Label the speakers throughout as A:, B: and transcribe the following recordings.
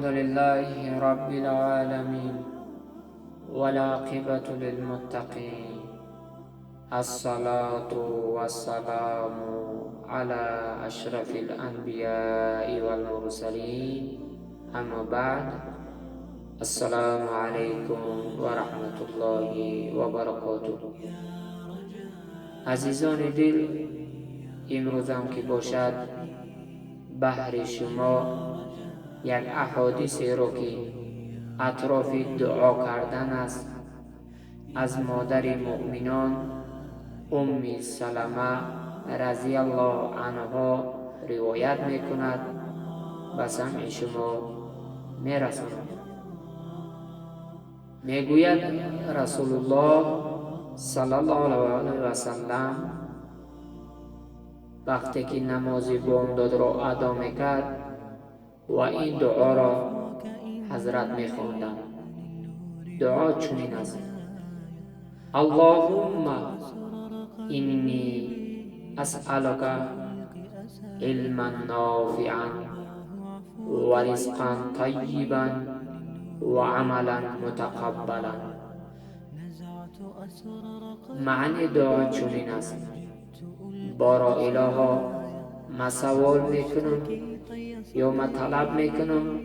A: الحمد لله رب العالمين والعاقبة للمتقين الصلاة والسلام على أشرف الأنبياء والمرسلين أما بعد السلام عليكم ورحمة الله وبركاته. عزیزان دل، امروزم که باشد بحر شما یک احادیثی رو که اطراف دعا کردن است از مادر مؤمنان سلمه رضی الله عنها روایت میکند و سمع شما میرساند. میگوید رسول الله صلی الله علیه و سلم وقتی که نماز بامداد را ادا میکرد و این دعا را حضرت میخواندند. دعا چنین است: اللهم اینی اسألک علما نافعا و رزقا طیبا و عملا متقبلا. معنی دعا چنین است: بارا الها ما سوال میکنم یا ما طلب میکنم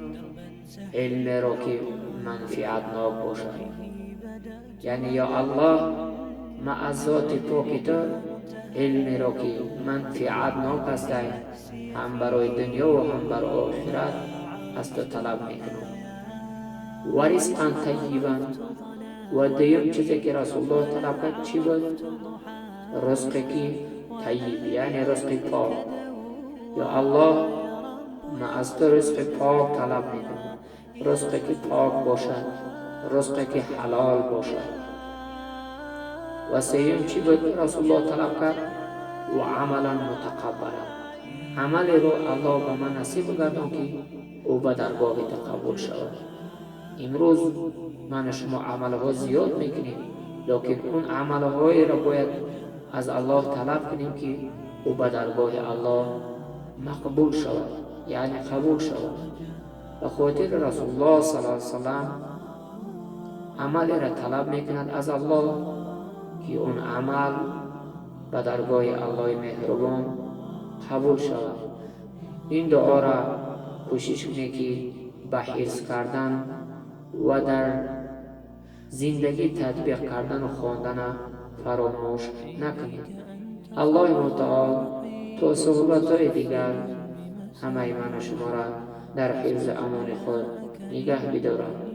A: علم را که منفعتناک باشد. یعنی یا الله ما از ذات پاک تو علم را که منفعتناک است هم برای دنیا و هم برای آخرت از تو طلب میکنم. و رزقا طیبا، و دویم چیزی که رسول الله طلب کرد چی بود؟ رزقی که طیب، یعنی رزق پاک. یا الله ما از تو رزق پاک طلب میکنم، رزقی که پاک باشد، رزقی که حلال باشد. و سوم چی بود رسول الله طلب کرد؟ و عملا متقبلا، عمل رو الله به من نصیب گردان که او به درگاه قبول شود. امروز من شما عملها زیاد میکنیم، لیکن اون عملهای را باید از الله طلب کنیم که او به درگاه الله مقبول شود، یعنی قبول شود. به خاطر رسول الله صلی الله علیه وسلم عمل را طلب میکند از الله که اون عمل به درگاه الله مهربان قبول شود. این دعا را کوشش کنید که به حفظ کردن و در زندگی تطبیق کردن و خواندن فراموش نکنید. الله متعال تا صحبت‌های دیگر همه من و شما را در حفظ امان خود نگه بدارد.